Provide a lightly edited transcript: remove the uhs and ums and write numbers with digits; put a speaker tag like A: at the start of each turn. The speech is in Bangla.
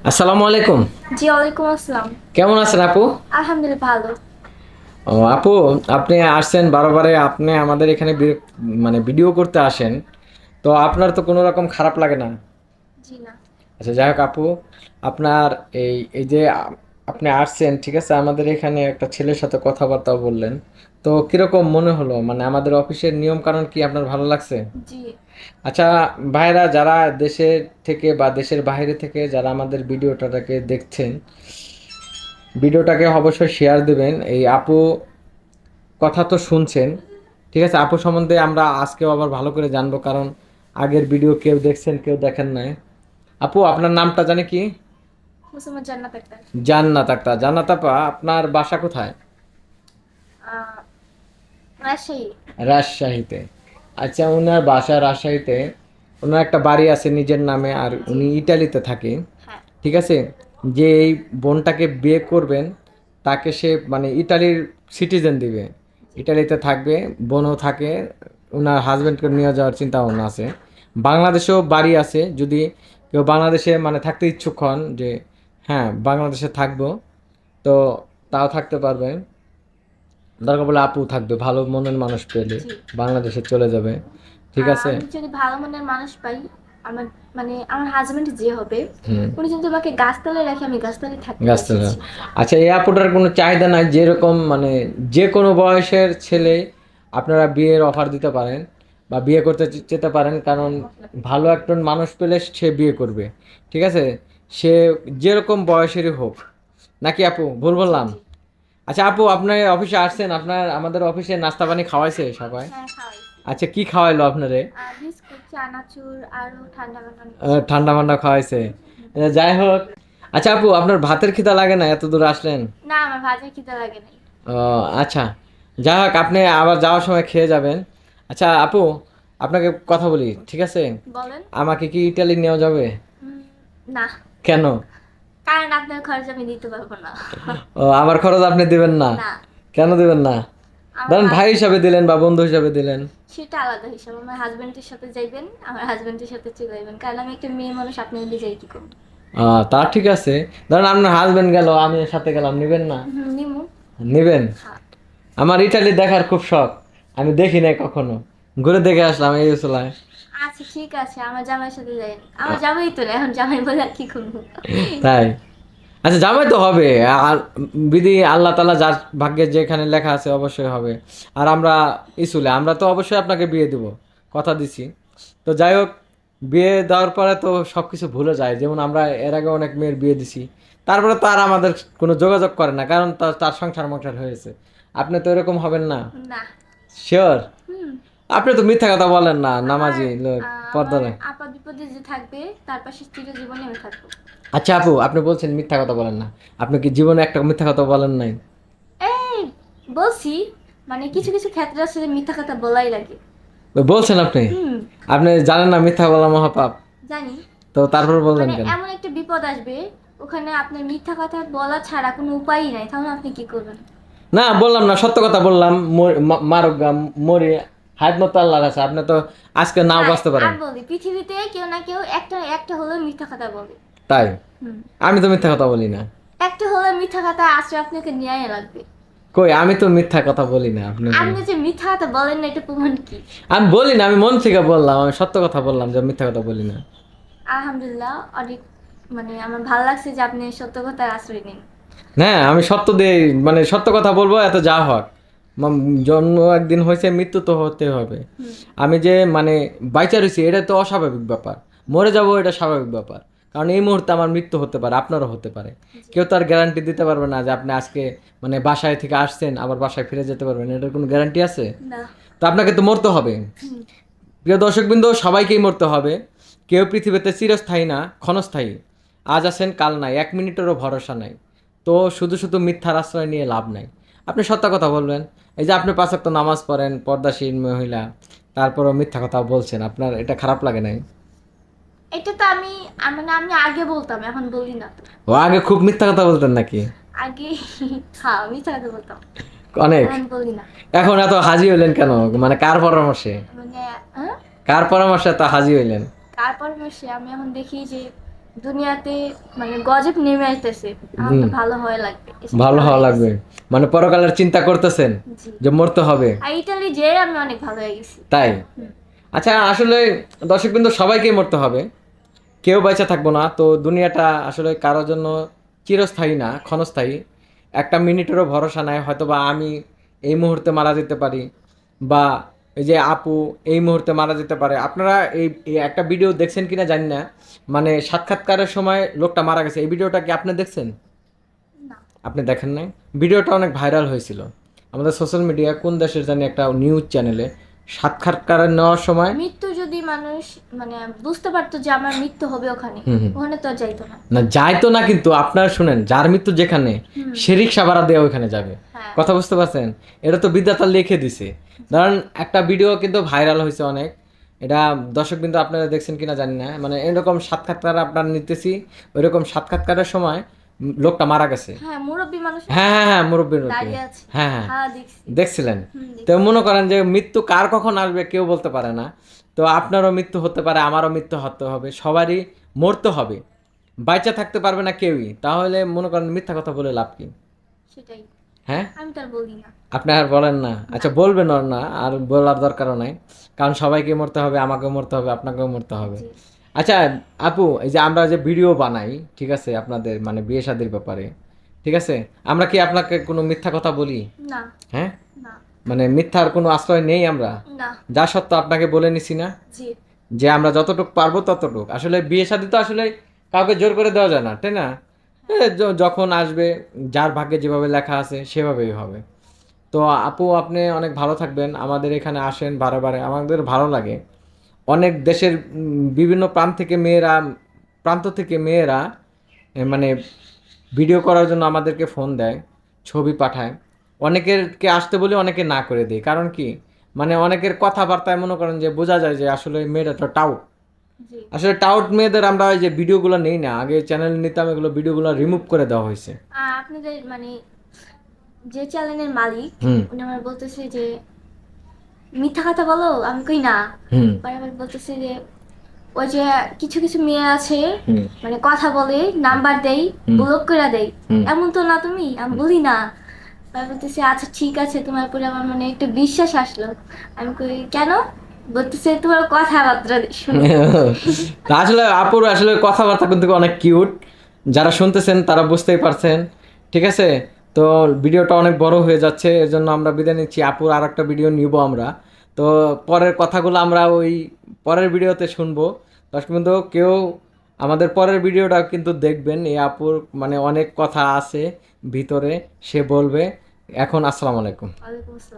A: আসসালামু আলাইকুম।
B: জি, ওয়ালাইকুম আসসালাম।
A: কেমন আছেন আপু?
B: আলহামদুলিল্লাহ ভালো।
A: আপু, আপনি আসছেন বারবারে, আপনি আমাদের এখানে মানে ভিডিও করতে আসেন, তো আপনার তো কোনো রকম খারাপ লাগে না?
B: জি না।
A: আচ্ছা, যাই হোক আপু, আপনার এই এই যে আপনি আসছেন, ঠিক আছে, আমাদের এখানে একটা ছেলের সাথে কথাবার্তা বললেন, তো কিরকম মনে হলো? মানে আমাদের অফিসের নিয়ম কানুন কি আপনার ভালো লাগছে?
B: জি।
A: আচ্ছা ভাইরা, যারা দেশের থেকে বা দেশের বাইরে থেকে যারা আমাদের ভিডিওটাকে দেখছেন, ভিডিওটাকে অবশ্যই শেয়ার দেবেন। এই আপু কথা তো শুনছেন, ঠিক আছে, আপু সম্বন্ধে আমরা আজকেও আবার ভালো করে জানবো, কারণ আগের ভিডিও কেউ দেখছেন কেউ দেখেন নাই। আপু, আপনার নামটা জানি কি?
B: মুসলমান জান্নাত আক্তার।
A: জান্নাত আক্তার। জান্নাত আপা, আপনার বাসা কোথায়?
B: আহ, রাজশাহী।
A: রাজশাহীতে। আচ্ছা, ওনার বাসা রাজশাহীতে, ওনার একটা বাড়ি আছে নিজের নামে, আর
B: জি।
A: উনি ইটালিতে থাকে,
B: হ্যাঁ।
A: ঠিক আছে। যে এই বোনটাকে বিয়ে করবেন, তাকে সে মানে ইটালির সিটিজেন দিবে,
B: জি।
A: ইটালিতে থাকবে, বোনও থাকে, ওনার হাজব্যান্ডকে নিয়ে যাওয়ার চিন্তা ভাবনা আছে। বাংলাদেশেও বাড়ি আছে, যদি কেউ বাংলাদেশে মানে থাকতে ইচ্ছুক হন যে হ্যাঁ বাংলাদেশে থাকবো, তো তাও থাকতে পারবে। দরকার বলে আপু থাকবে, ভালো মনের মানুষ পেলে
B: জি।
A: বাংলাদেশে চলে যাবে, ঠিক আছে।
B: আমি যদি ভালো মনের মানুষ পাই, আমার মানে আমার হাজবেন্ড যে হবে,
A: হুম।
B: উনি যদি আমাকে গাছতলায় রাখে, আমি গাছতলায় থাকতে
A: গাছতলা।
B: এসেছি।
A: আচ্ছা, এই আপুটার কোনো চাহিদা নাই, যেরকম মানে যে কোনো বয়সের ছেলে আপনারা বিয়ের অফার দিতে পারেন বা বিয়ে করতে যেতে পারেন, কারণ ভালো একজন মানুষ পেলে সে বিয়ে করবে, ঠিক আছে, সে যেরকম বয়সেরই হোক। নাকি আপু, ভুল
B: জি
A: বললাম?
B: জি।
A: আচ্ছা আপু, আপনার অফিসে আসছেন, আপনার আমাদের অফিসে নাস্তা পানি খাওয়াইছে সবাই?
B: হ্যাঁ, খাওয়াইছি।
A: আচ্ছা, কি খাওয়াইলো আপনারে?
B: বিস্কুট, চানাচুর, আরো ঠান্ডা মান্ডা অনেক কিছু
A: ঠান্ডা
B: খাওয়াইছে।
A: মান্ডা খাওয়াইছে। যাই হোক, আচ্ছা আপু, আপনার ভাতের খিদা লাগে না? এত দূর আসলেন।
B: না, আমার ভাজা খিদে লাগে নাই।
A: ও, আচ্ছা, যাই হোক, আপনি আবার যাওয়ার সময় খেয়ে যাবেন। আচ্ছা আপু, আপনাকে কথা বলি, ঠিক আছে,
B: বলেন।
A: আমাকে কি ইটালি নেওয়া যাবে?
B: উম, না,
A: কেন?
B: কারণ আপনার খরচ আমি দিতে পারবো না।
A: ও, আমার খরচ আপনি দিবেন না?
B: না।
A: কেন দিবেন না?
B: আমার
A: ধরেন ভাই
B: হাজবেন্ড,
A: হিসাবে দিলেন বা বন্ধু হিসাবে দিলেন।
B: সেটা আলাদা হিসাব। আমার হাজবেন্ডের সাথে যাইবেন, আমার হাজবেন্ডের সাথে চলে যাবেন, কারণ আমি একটা মেয়ে মানুষ, আপনি মিলে যাই কি করবো?
A: তা ঠিক আছে, ধরেন আপনার হাজবেন্ড গেল, আমি সাথে গেলাম, নিবেন না?
B: নিমু।
A: নিবেন?
B: হ্যাঁ।
A: আমার ইটালি দেখার খুব শখ, আমি দেখি নাই কখনো, ঘুরে দেখে আসলাম এই চলায়।
B: আচ্ছা ঠিক আছে, আমার জামাইয়ের সাথে যাই। আমার জামাই তো না, এখন জামাই বলে আর কি করবো?
A: তাই? আচ্ছা, জামাই তো হবে, আর বিধি আল্লাহ তাআলা যার ভাগ্যে যেখানে লেখা আছে অবশ্যই হবে। আর আমরা ইসুলে আমরা তো অবশ্যই আপনাকে বিয়ে দিব, কথা দিছি। তো যাই হোক, বিয়ে দেওয়ার পরে তো সব কিছু ভুলে যায়, যেমন আমরা এর আগে অনেক মেয়ের বিয়ে দিছি, তারপরে তো আর আমাদের কোনো যোগাযোগ করে না, কারণ তার তার সংসার মংসার হয়েছে। আপনি তো এরকম হবেন না?
B: না।
A: শিওর?
B: হুম।
A: আপনি তো মিথ্যা কথা বলেন না,
B: আমার
A: নামাজি লোক, পর্দা
B: আমার
A: নাই।
B: আপদ বিপদে যে থাকবে, তার পাশে চিরজীবনে আমি থাকবো।
A: আচ্ছা আপু, আপনি বলছেন মিথ্যা কথা বলেন না, আপনি কি জীবনে একটা মিথ্যা কথা বলেন নাই?
B: এই, বলছি, মানে কিছু কিছু ক্ষেত্রে আছে যে মিথ্যা কথা বলাই লাগে।
A: বলছেন আপনি?
B: হুম।
A: আপনি জানেন না মিথ্যা বলা মহাপাপ?
B: জানি।
A: তো তারপর বললেন
B: মানে
A: কেন?
B: এমন একটা বিপদ আসবে, ওখানে আপনার মিথ্যা কথা বলা ছাড়া কোনো উপায়ই নাই, তাহলে আপনি কি করবেন?
A: না, বললাম না, সত্য কথা বললাম, মারুক গা, মরি, হায়াত মতো আল্লাহর কাছে, আপনি তো আজকে নাও
B: না,
A: বাঁচতে পারেন।
B: আমি বলি পৃথিবীতে কেউ না কেউ একটা একটা হলেও মিথ্যা কথা বলে।
A: তাই?
B: হুম।
A: আমি তো মিথ্যা কথা বলি না।
B: একটা হলেও মিথ্যা কথা আসলে আপনাকে ন্যায় লাগবে।
A: কই, আমি তো মিথ্যা কথা বলি না, আপনি
B: আপনি যে মিথ্যা কথা বলেন না, এটা প্রমাণ কি?
A: আমি বলি না, আমি মন থেকে বললাম, আমি সত্য কথা বললাম যে মিথ্যা কথা বলি না।
B: আলহামদুলিল্লাহ, অনেক মানে আমার ভালো লাগছে যে আপনি সত্য কথার আশ্রয় নিন।
A: হ্যাঁ, আমি সত্য দিয়ে মানে সত্য কথা বলবো, এত যা হোক। জন্ম একদিন হয়েছে, মৃত্যু তো হতে হবে।
B: হুম।
A: আমি যে মানে বাইচা রয়েছি, এটা তো অস্বাভাবিক ব্যাপার। মরে যাব, এটা স্বাভাবিক ব্যাপার, কারণ এই মুহূর্তে আমার মৃত্যু হতে পারে, আপনারও হতে পারে।
B: জি।
A: কেউ তো আর গ্যারান্টি দিতে পারবে না যে আপনি আজকে মানে বাসায় থেকে আসছেন আবার বাসায় ফিরে যেতে পারবেন, এটার কোনো গ্যারান্টি আছে?
B: না।
A: তো আপনাকে তো মরতে হবে।
B: হুম।
A: প্রিয় দর্শকবৃন্দ, সবাইকেই মরতে হবে। কেউ পৃথিবীতে চিরস্থায়ী না, ক্ষণস্থায়ী। আজ আছেন কাল নাই, 1 মিনিটেরও ভরসা নাই। তো শুধু শুধু মিথ্যার আশ্রয় নিয়ে লাভ নাই। আপনি সত্য কথা বলবেন। এই যে আপনি 5 ওয়াক্ত নামাজ পড়েন, পর্দাশীল মহিলা, তারপরও মিথ্যা কথা বলছেন, আপনার এটা খারাপ লাগে নাই?
B: এটা তো আমি মানে আমি আগে বলতাম, এখন বলি না তো।
A: ও, আগে খুব মিথ্যা কথা বলতেন নাকি?
B: আগে হ্যাঁ মিথ্যা কথা বলতাম,
A: অনেক।
B: এখন বলি না।
A: এখন এত হাজি হইলেন কেন? মানে কার পরামর্শে?
B: মানে হ্যাঁ,
A: কার পরামর্শে এত হাজি হইলেন?
B: কার পরামর্শে আমি এখন দেখি যে দুনিয়াতে মানে গজব নেমে আসতেছে, আমার তো ভালো হওয়া লাগবে, এসব
A: ভালো হওয়া
B: হয়ে
A: লাগবে,
B: গেছে।
A: মানে পরকালের চিন্তা করতেছেন
B: জি।
A: যে মরতে হবে,
B: আর ইটালি যে আমি অনেক ভালো হয়ে গেছি।
A: তাই?
B: হুম।
A: আচ্ছা, আসলে দর্শকবৃন্দ সবাইকেই মরতে হবে, কেউ বেঁচে থাকবো না তো। দুনিয়াটা আসলে কারোর জন্য চিরস্থায়ী না, ক্ষণস্থায়ী। একটা মিনিটেরও ভরসা নাই, হয়তো বা আমি এই মুহূর্তে মারা যেতে পারি, বা এই যে আপু এই মুহূর্তে মারা যেতে পারে। আপনারা এই একটা ভিডিও দেখছেন কিনা জানি না, মানে সাক্ষাৎকারের সময় লোকটা মারা গেছে, এই ভিডিওটা কি আপনি দেখছেন?
B: না।
A: আপনি দেখেন নাই? ভিডিওটা অনেক ভাইরাল হয়েছিল আমাদের সোশ্যাল মিডিয়া, কোন দেশের জানি একটা নিউজ চ্যানেলে সাক্ষাৎকার নেওয়ার সময়।
B: মৃত্যু যদি মানুষ মানে বুঝতে পারতো যে আমার মৃত্যু হবে ওখানে,
A: হুম হুম।
B: ওখানে তো আর যাইতো না।
A: না যাইতো না, কিন্তু আপনারা শুনেন, যার মৃত্যু যেখানে
B: হুম।
A: সে রিক্সা ভাড়া দিয়ে ওইখানে যাবে।
B: হ্যাঁ।
A: কথা বুঝতে পারছেন? এটা তো বিধাতা লিখে দিছে। ধরেন একটা ভিডিও কিন্তু ভাইরাল হয়েছে অনেক, এটা দর্শক কিন্তু আপনারা দেখছেন কিনা জানি না, মানে এরকম সাক্ষাৎকার আপনার নিতেছি, ওইরকম সাক্ষাৎকারের সময় লোকটা মারা গেছে।
B: হ্যাঁ, মুরব্বী মানুষ না?
A: হ্যাঁ হ্যাঁ হ্যাঁ, মুরব্বীর মধ্যে।
B: দাঁড়িয়ে আছে।
A: হ্যাঁ হ্যাঁ,
B: হ্যাঁ, দেখছি।
A: দেখছিলেন?
B: দেখছি।
A: তো মনে করেন যে মৃত্যু কার কখন আসবে কেউ বলতে পারে না। তো আপনারও মৃত্যু হতে পারে, আমারও মৃত্যু হতে হবে, সবারই মরতে হবে, বাইচা থাকতে পারবে না কেউই। তাহলে মনে করেন মিথ্যা কথা বলে লাভ কি?
B: সেটাই।
A: হ্যাঁ,
B: আমি তো আর বলি না।
A: আপনি আর বলেন না? আচ্ছা, বলবেন আর না, আর বলার দরকারও নাই, কারণ সবাইকে মরতে হবে, আমাকেও মরতে হবে, আপনাকেও মরতে হবে।
B: জি।
A: আচ্ছা আপু, এই যে আমরা যে ভিডিও বানাই, ঠিক আছে, আপনাদের মানে বিয়ে শাদীর ব্যাপারে, ঠিক আছে, আমরা কি আপনাকে কোনো মিথ্যা কথা বলি?
B: না।
A: হ্যাঁ,
B: না।
A: মানে মিথ্যার কোনো আশ্রয় নেই আমরা,
B: না।
A: যা সত্ত্বেও আপনাকে বলে নিছি না
B: জি।
A: যে আমরা যতটুকু পারবো ততটুকু। আসলে বিয়ে শাদী তো আসলে কাউকে জোর করে দেওয়া যায় না, তাই না? যখন আসবে, যার ভাগ্যে যেভাবে লেখা আছে সেভাবেই হবে। তো আপু, আপনি অনেক ভালো থাকবেন, আমাদের এখানে আসেন বারে বারে, আমাদের ভালো লাগে। অনেক দেশের বিভিন্ন প্রান্ত থেকে মেয়েরা মানে ভিডিও করার জন্য আমাদেরকে ফোন দেয়, ছবি পাঠায়। অনেকেরকে আসতে বলি, অনেকে না করে দেয়। কারণ কি, মানে অনেকের কথাবার্তায় মনে করেন যে বোঝা যায় যে আসলে মেয়েটা তো টাউট।
B: জি।
A: আসলে টাউট মেয়েদের আমরা ওই যে ভিডিওগুলো নেই না, আগে চ্যানেল নিতাম, এগুলো ভিডিওগুলো রিমুভ করে দেওয়া হয়েছে।
B: আপনাদের মানে যে চ্যানেলের মালিক,
A: হুম
B: উনি আমার বলতেছে যে মিথ্যা কথা বলো, আমি কই না।
A: হুম
B: বারবার বলতেছে যে ওই যে কিছু কিছু মেয়ে আছে
A: হুম
B: মানে কথা বলে, নাম্বার দেই,
A: হুম।
B: ব্লক করে দেই,
A: হুম।
B: এমন তো না তুমি, আমি বলি না। তারপর বলতেছে আচ্ছা ঠিক আছে, তোমার উপরে আমার মানে একটু বিশ্বাস আসলো। আমি কই কেন? বলতেছে তোমার কথাবার্তা শুনে।
A: তা আসলে আপুর আসলে কথাবার্তা কিন্তু অনেক কিউট, যারা শুনতেছেন তারা বুঝতেই পারছেন, ঠিক আছে? তো ভিডিওটা অনেক বড় হয়ে যাচ্ছে, এর জন্য আমরা বিদায় নিচ্ছি। আপুর আর একটা ভিডিও নিব আমরা, তো পরের কথাগুলো আমরা ওই পরের ভিডিওতে শুনবো। দর্শক বন্ধু, কেউ আমাদের পরের ভিডিওটা কিন্তু দেখবেন, এই আপুর মানে অনেক কথা আছে ভিতরে, সে বলবে। এখন আসসালামু আলাইকুম।
B: ওয়ালাইকুম আসসালাম।